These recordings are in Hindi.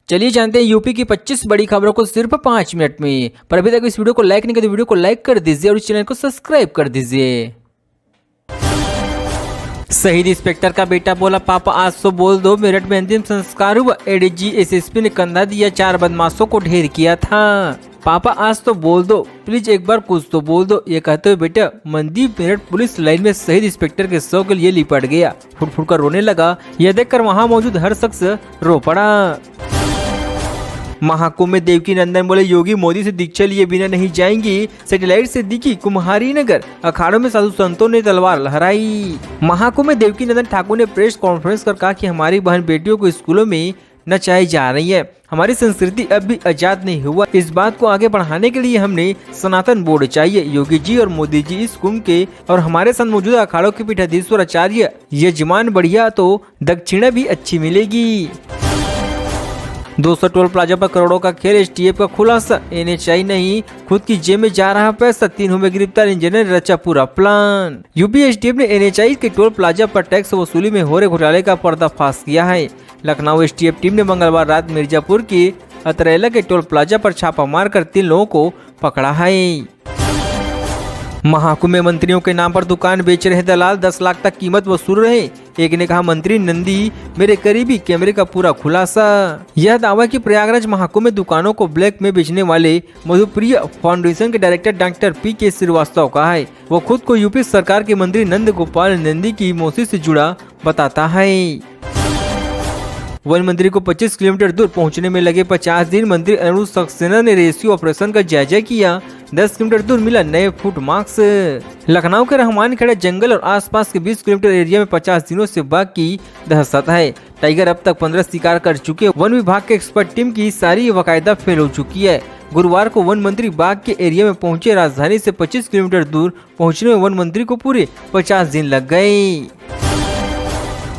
चलिए जानते हैं यूपी की 25 बड़ी खबरों को सिर्फ 5 मिनट में। पर अभी तक इस वीडियो को लाइक नहीं किया तो वीडियो को लाइक कर दीजिए और इस चैनल को सब्सक्राइब कर दीजिए। शहीद इंस्पेक्टर का बेटा बोला, पापा आज तो बोल दो मेरठ में अंतिम संस्कार हुआ। एडीजी एसएसपी ने कंधा दिया, 4 बदमाशों को ढेर किया था। पापा आज तो बोल दो, प्लीज एक बार कुछ तो बोल दो। ये कहते हुए बेटा मनदीप मेरठ पुलिस लाइन में शहीद इंस्पेक्टर के शव के लिए लिपट गया। फुट फुट कर रोने लगा। यह देखकर वहां मौजूद हर शख्स रो पड़ा। महाकुंभ में देवकी नंदन बोले, योगी मोदी से दीक्षा लिए बिना नहीं जाएंगी। सैटेलाइट से दिखी कुम्हारी नगर, अखाड़ों में साधु संतों ने तलवार लहराई। महाकुंभ में देवकी नंदन ठाकुर ने प्रेस कॉन्फ्रेंस कर कहा कि हमारी बहन बेटियों को स्कूलों में नचाई जा रही है। हमारी संस्कृति अब भी आजाद नहीं हुआ। इस बात को आगे बढ़ाने के लिए हमने सनातन बोर्ड चाहिए। योगी जी और मोदी जी इस कुंभ के और हमारे साथ मौजूदा अखाड़ों के पीठाधीश्वर आचार्य यजमान बढ़िया तो दक्षिणा भी अच्छी मिलेगी। 200 टोल प्लाजा पर करोड़ों का खेल, एसटीएफ का खुलासा। एनएचआई नहीं, खुद की जेब में जा रहा पैसा। 3 में गिरफ्तार इंजीनियर ने रचा पूरा प्लान। यूपी एसटीएफ ने एनएचआई के टोल प्लाजा पर टैक्स वसूली में हो रहे घोटाले का पर्दाफाश किया है। लखनऊ एसटीएफ टीम ने मंगलवार रात मिर्जापुर की अतरेला के टोल प्लाजा पर छापा मारकर 3 लोगों को पकड़ा है। महाकुंभ में मंत्रियों के नाम पर दुकान बेच रहे दलाल 10 लाख तक कीमत वसूल रहे। एक ने कहा, मंत्री नंदी मेरे करीबी, कैमरे का पूरा खुलासा। यह दावा कि प्रयागराज महाकुंभ में दुकानों को ब्लैक में बेचने वाले मधुप्रिय फाउंडेशन के डायरेक्टर डॉक्टर पी.के. श्रीवास्तव का है। वो खुद को यूपी सरकार के मंत्री नंद गोपाल नंदी की मौसी से जुड़ा बताता है। वन मंत्री को 25 किलोमीटर दूर पहुंचने में लगे 50 दिन। मंत्री अनुज सक्सेना ने रेस्क्यू ऑपरेशन का जायजा किया। 10 किलोमीटर दूर मिला नए फुट मार्क्स। लखनऊ के रहमान खेड़ा जंगल और आसपास के 20 किलोमीटर एरिया में 50 दिनों से बाघ की दहशत है। टाइगर अब तक 15 शिकार कर चुके। वन विभाग के एक्सपर्ट टीम की सारी बाकायदा फेल हो चुकी है। गुरुवार को वन मंत्री बाघ के एरिया में पहुंचे। राजधानी से 25 किलोमीटर दूर पहुँचने में वन मंत्री को पूरे 50 दिन लग गए।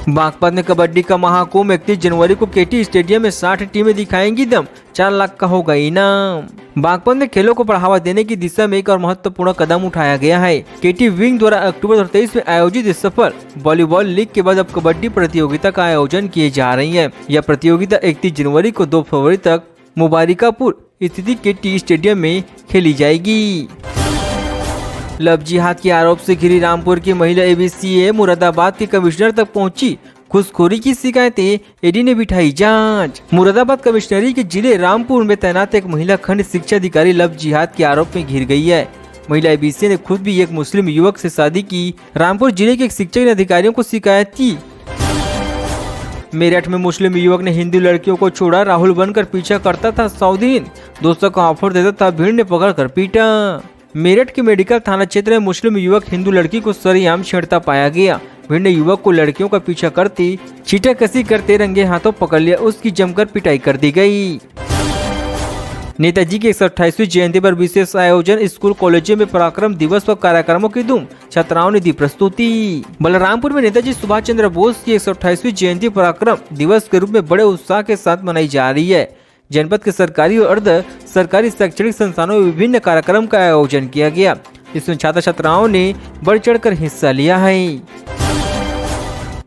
बागपत में कबड्डी का महाकुंभ, 31 जनवरी को केटी स्टेडियम में 60 टीमें दिखाएंगी दम। 4 लाख का होगा इनाम। बागपत में खेलों को बढ़ावा देने की दिशा में एक और महत्वपूर्ण कदम उठाया गया है। केटी विंग द्वारा अक्टूबर 2023 में आयोजित इस सफल वॉलीबॉल लीग के बाद अब कबड्डी प्रतियोगिता का आयोजन किए जा रही है। यह प्रतियोगिता 31 जनवरी को 2 फरवरी तक मुबारिकापुर स्थित केटी स्टेडियम में खेली जाएगी। लव जिहाद के आरोप से घिरी रामपुर की महिला एबीसीए मुरादाबाद के कमिश्नर तक पहुंची। घूसखोरी की शिकायतें, ईडी ने बिठाई जांच। मुरादाबाद कमिश्नरी के जिले रामपुर में तैनात एक महिला खंड शिक्षा अधिकारी लव जिहाद के आरोप में घिर गई है। महिला एबीसीए ने खुद भी एक मुस्लिम युवक से शादी की। रामपुर जिले के एक शिक्षक ने अधिकारियों को शिकायत की। मेरठ में मुस्लिम युवक ने हिंदू लड़कियों को छोड़ा। राहुल बनकर पीछा करता था 100 दिन, दोस्तों का ऑफर देता था, भीड़ ने पकड़ कर पीटा। मेरठ के मेडिकल थाना क्षेत्र में मुस्लिम युवक हिंदू लड़की को सरेआम छेड़ता पाया गया। भीड़ ने युवक को लड़कियों का पीछा करती छींटाकसी करते रंगे हाथों पकड़ लिया। उसकी जमकर पिटाई कर दी गई। नेताजी की 128वीं जयंती पर विशेष आयोजन। स्कूल कॉलेजों में पराक्रम दिवस पर कार्यक्रमों की धूम, छात्राओं ने दी प्रस्तुति। बलरामपुर में नेताजी सुभाष चंद्र बोस की 128वीं जयंती पराक्रम दिवस के रूप में बड़े उत्साह के साथ मनाई जा रही है। जनपद के सरकारी और अर्ध सरकारी शैक्षणिक संस्थानों में विभिन्न कार्यक्रम का आयोजन किया गया। इसमें छात्र छात्राओं ने बढ़ चढ़कर हिस्सा लिया है।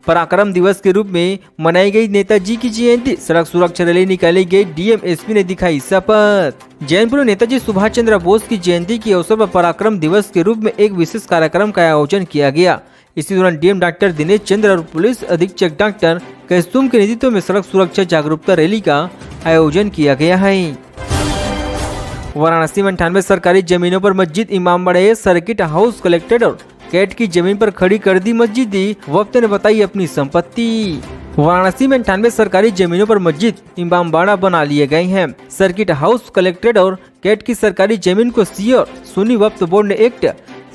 पराक्रम दिवस के रूप में मनाई गई नेताजी की जयंती। सड़क सुरक्षा रैली निकाली गई। डीएम एसपी ने दिखाई शपथ। जैनपुर में नेताजी सुभाष चंद्र बोस की जयंती के अवसर पर पराक्रम दिवस के रूप में एक विशेष कार्यक्रम का आयोजन किया गया। इसी दौरान डीएम डॉक्टर दिनेश चंद्र और पुलिस अधीक्षक डॉक्टर कैस्तुम के नेतृत्व में सड़क सुरक्षा जागरूकता रैली का आयोजन किया गया है। वाराणसी में 98 सरकारी जमीनों पर मस्जिद, इमाम बाड़ा सर्किट हाउस कलेक्टेड और कैट की जमीन पर खड़ी कर दी मस्जिद। वक्त ने बताई अपनी संपत्ति। वाराणसी में 98 सरकारी जमीनों पर मस्जिद, इमाम बाड़ा बना लिए गए हैं। सर्किट हाउस कलेक्टेड और कैट की सरकारी जमीन को सी और सुन्नी वक्फ बोर्ड ने एक्ट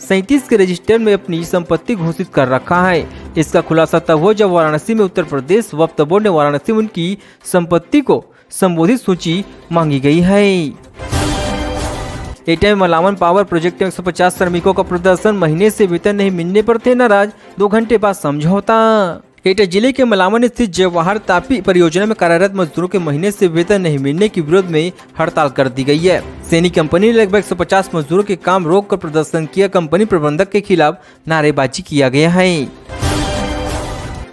37 के रजिस्टर में अपनी संपत्ति घोषित कर रखा है। इसका खुलासा तब हुआ जब वाराणसी में उत्तर प्रदेश वक्फ बोर्ड ने वाराणसी में उनकी संपत्ति को संबोधित सूची मांगी गई है। एटा में मलावन पावर प्रोजेक्ट में 150 श्रमिकों का प्रदर्शन। महीने से वेतन नहीं मिलने पर थे नाराज, 2 घंटे बाद समझौता। एटा जिले के मलावन स्थित जवाहर तापी परियोजना में कार्यरत मजदूरों के महीने से वेतन नहीं मिलने के विरोध में हड़ताल कर दी गई है। सैनी कंपनी ने लगभग 150 मजदूरों के काम रोक कर प्रदर्शन किया। कंपनी प्रबंधक के खिलाफ नारेबाजी किया गया है।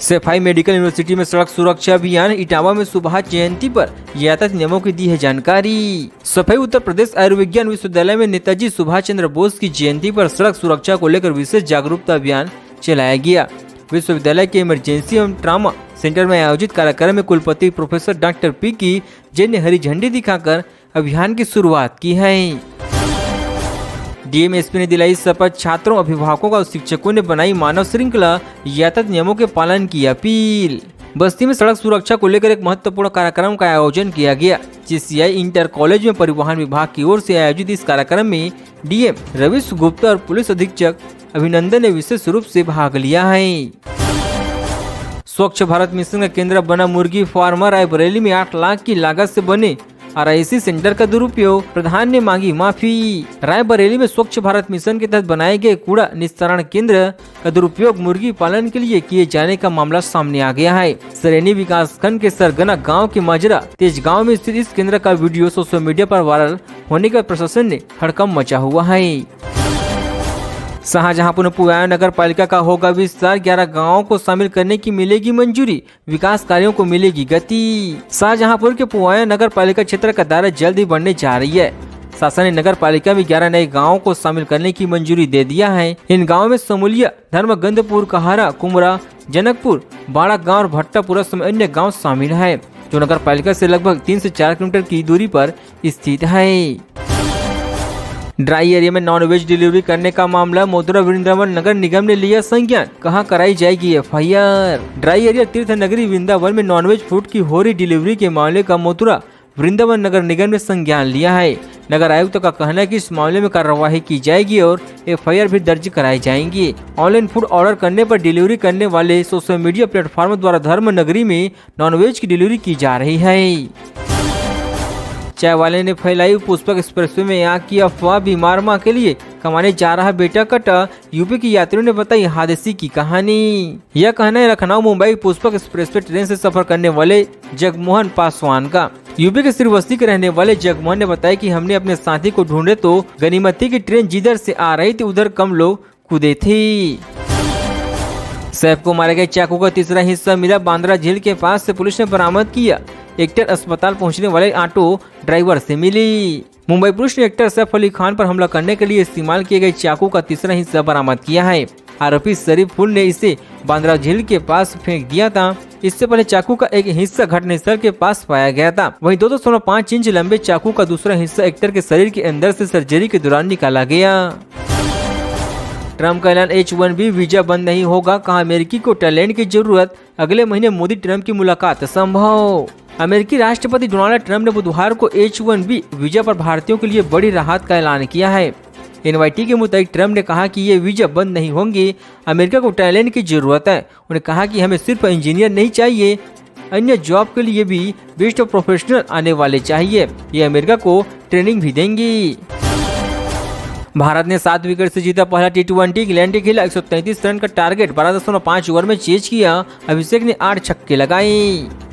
सफाई मेडिकल यूनिवर्सिटी में सड़क सुरक्षा अभियान। इटावा में सुभाष जयंती पर यातायात नियमों की दी है जानकारी। सफाई उत्तर प्रदेश आयुर्विज्ञान विश्वविद्यालय में नेताजी सुभाष चंद्र बोस की जयंती पर सड़क सुरक्षा को लेकर विशेष जागरूकता अभियान चलाया गया। विश्वविद्यालय के इमरजेंसी एवं ट्रामा सेंटर में आयोजित कार्यक्रम में कुलपति प्रोफेसर डॉक्टर पी जैन ने हरी झंडी दिखाकर अभियान की शुरुआत की है। डीएमएसपी ने दिलाई शपथ। छात्रों, अभिभावकों और शिक्षकों ने बनाई मानव श्रृंखला, यातायात नियमों के पालन की अपील। बस्ती में सड़क सुरक्षा को लेकर एक महत्वपूर्ण कार्यक्रम का आयोजन किया गया। जीसीआई इंटर कॉलेज में परिवहन विभाग की ओर से आयोजित इस कार्यक्रम में डीएम रविश गुप्ता और पुलिस अधीक्षक अभिनंदन ने विशेष रूप से भाग लिया है। स्वच्छ भारत मिशन का केंद्र बना मुर्गी फार्मर। रायबरेली में 8 लाख की लागत से बने आरआईसी सेंटर का दुरुपयोग, प्रधान ने मांगी माफी। रायबरेली में स्वच्छ भारत मिशन के तहत बनाए गए कूड़ा निस्तारण केंद्र का दुरुपयोग मुर्गी पालन के लिए किए जाने का मामला सामने आ गया है। सरेनी विकास खंड के सरगना गांव के मजरा तेज गांव में स्थित इस केंद्र का वीडियो सोशल मीडिया पर वायरल होने के बाद प्रशासन ने हड़कंप मचा हुआ है। शाहजहांपुर में पुवाया नगर पालिका का होगा विस्तार। 11 गांवों को शामिल करने की मिलेगी मंजूरी, विकास कार्यों को मिलेगी गति। शाहजहांपुर के पुवाया नगर पालिका क्षेत्र का दायरा जल्द ही बढ़ने जा रही है। शासन ने नगर पालिका में 11 नए गांवों को शामिल करने की मंजूरी दे दिया है। इन गाँव में समूलिया, धर्मगंधपुर, कहारा, कुमरा, जनकपुर, बाड़ा गाँव और भट्टापुरा समेत अन्य गाँव शामिल है, जो नगर पालिका से लगभग 3 से 4 किलोमीटर की दूरी पर स्थित है। ड्राई एरिया में नॉनवेज डिलीवरी करने का मामला। मथुरा वृंदावन नगर निगम ने लिया संज्ञान, कहां कराई जाएगी एफआईआर। ड्राई एरिया तीर्थ नगरी वृंदावन में नॉनवेज फूड की हो रही डिलीवरी के मामले का मथुरा वृंदावन नगर निगम ने संज्ञान लिया है। नगर आयुक्त का कहना है कि इस मामले में कार्यवाही की जाएगी और एफआईआर भी दर्ज कराई जाएंगी। ऑनलाइन फूड ऑर्डर करने पर डिलीवरी करने वाले सोशल मीडिया प्लेटफॉर्म द्वारा धर्म नगरी में नॉनवेज की डिलीवरी की जा रही है। चाय वाले ने फैलाई पुष्पक एक्सप्रेसवे में आग की अफवाह। बीमार मां के लिए कमाने जा रहा बेटा कटा। यूपी के यात्रियों ने बताई हादसे की कहानी। यह कहना है लखनऊ मुंबई पुष्पक एक्सप्रेसवे ट्रेन से सफर करने वाले जगमोहन पासवान का। यूपी के श्रीवस्ती के रहने वाले जगमोहन ने बताया कि हमने अपने साथी को ढूंढे तो गनीमती की ट्रेन जिधर से आ रही थी उधर कम लोग कूदे थे। सैफ को मारे गए चाकू का तीसरा हिस्सा मिला। बांद्रा झील के पास से पुलिस ने बरामद किया। एक्टर अस्पताल पहुंचने वाले ऑटो ड्राइवर से मिली। मुंबई पुलिस ने एक्टर सैफ अली खान पर हमला करने के लिए इस्तेमाल किए गए चाकू का तीसरा हिस्सा बरामद किया है। आरोपी शरीफ फुल ने इसे बांद्रा झील के पास फेंक दिया था। इससे पहले चाकू का एक हिस्सा घटनास्थल के पास पाया गया था। वहीं 2.5 इंच लंबे चाकू का दूसरा हिस्सा एक्टर के शरीर के अंदर से सर्जरी के दौरान निकाला गया। ट्रम्प का ऐलान, H1B वीजा बंद नहीं होगा, कहा अमेरिकी को टैलेंट की जरूरत, अगले महीने मोदी ट्रम्प की मुलाकात संभव। अमेरिकी राष्ट्रपति डोनाल्ड ट्रम्प ने बुधवार को H1B वीजा पर भारतीयों के लिए बड़ी राहत का ऐलान किया है। NYT के मुताबिक ट्रम्प ने कहा कि ये वीजा बंद नहीं होंगे, अमेरिका को टैलेंट की जरूरत है। उन्होंने कहा कि हमें सिर्फ इंजीनियर नहीं चाहिए, अन्य जॉब के लिए भी बेस्ट प्रोफेशनल आने वाले चाहिए। ये अमेरिका को ट्रेनिंग भी देंगी। भारत ने 7 विकेट से जीता पहला T20। इंग्लैंड के खिलाफ 133 रन का टारगेट 12.5 ओवर में चेज किया। अभिषेक ने 8 छक्के लगाए।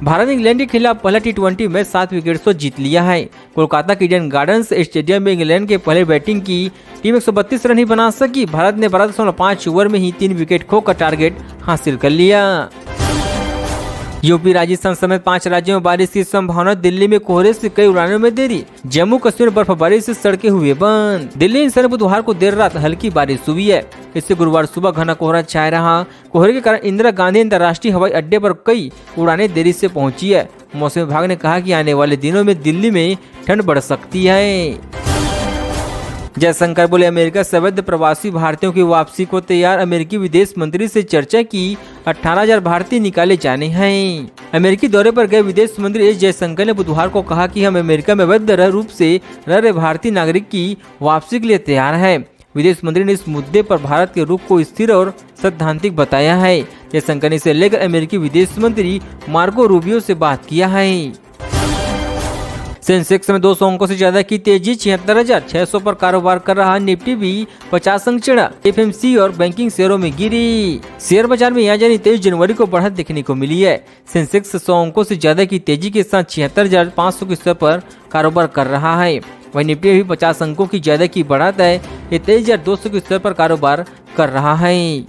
भारत ने इंग्लैंड के खिलाफ पहला T20 मैच 7 विकेट से जीत लिया है। कोलकाता के ईडन गार्डन्स स्टेडियम में इंग्लैंड के पहले बैटिंग की टीम 132 रन ही बना सकी। भारत ने 12.5 ओवर में ही 3 विकेट खोकर टारगेट हासिल कर लिया। यूपी, राजस्थान समेत 5 राज्यों में बारिश की संभावना। दिल्ली में कोहरे से कई उड़ानों में देरी। जम्मू कश्मीर बर्फबारी से सड़कें हुए बंद। दिल्ली एनसीआर बुधवार को देर रात हल्की बारिश हुई है। इससे गुरुवार सुबह घना कोहरा छाया रहा। कोहरे के कारण इंदिरा गांधी अंतर्राष्ट्रीय हवाई अड्डे पर कई उड़ानें देरी से पहुंची है। मौसम विभाग ने कहा कि आने वाले दिनों में दिल्ली में ठंड बढ़ सकती है। जयशंकर बोले, अमेरिका से अवैध प्रवासी भारतीयों की वापसी को तैयार। अमेरिकी विदेश मंत्री से चर्चा की। 18,000 भारतीय निकाले जाने हैं। अमेरिकी दौरे पर गए विदेश मंत्री एस जयशंकर ने बुधवार को कहा कि हम अमेरिका में अवैध रूप से रह रहे भारतीय नागरिक की वापसी के लिए तैयार हैं। विदेश मंत्री ने इस मुद्दे पर भारत के रुख को स्थिर और सैद्धांतिक बताया है। जयशंकर ने इसे लेकर अमेरिकी विदेश मंत्री मार्को रूबियो से बात किया है। सेंसेक्स में 200 अंकों से ज्यादा की तेजी, 76,600 पर कारोबार कर रहा। निफ्टी भी 50 अंक चढ़ा। एफएमसी और बैंकिंग शेयरों में गिरी। शेयर बाजार में यहाँ जानी 23 जनवरी को बढ़त देखने को मिली है। सेंसेक्स 100 अंकों से ज्यादा की तेजी के साथ 76,500 के स्तर पर कारोबार कर रहा है। वहीं निफ्टी भी 50 अंकों की ज्यादा की बढ़त है। ये 23,200 के स्तर पर कारोबार कर रहा है।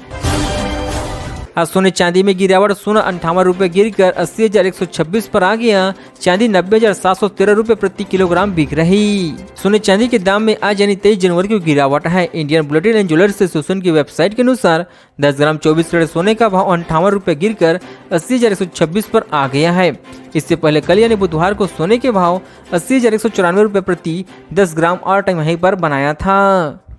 आज सोने चांदी में गिरावट, सोना 58 रुपए गिरकर 80,126 पर आ गया। चांदी 90,713 रुपए प्रति किलोग्राम बिक रही। सोने चांदी के दाम में आज यानी 23 जनवरी को गिरावट है। Indian bulletin and jewellers association की वेबसाइट के अनुसार 10 ग्राम 24 कैरेट सोने का भाव 58 रुपए गिरकर 80,126 पर आ गया है। इससे पहले कल यानी बुधवार को सोने के भाव 80,194 रुपए प्रति 10 ग्राम और टाइम वहीं पर बनाया था।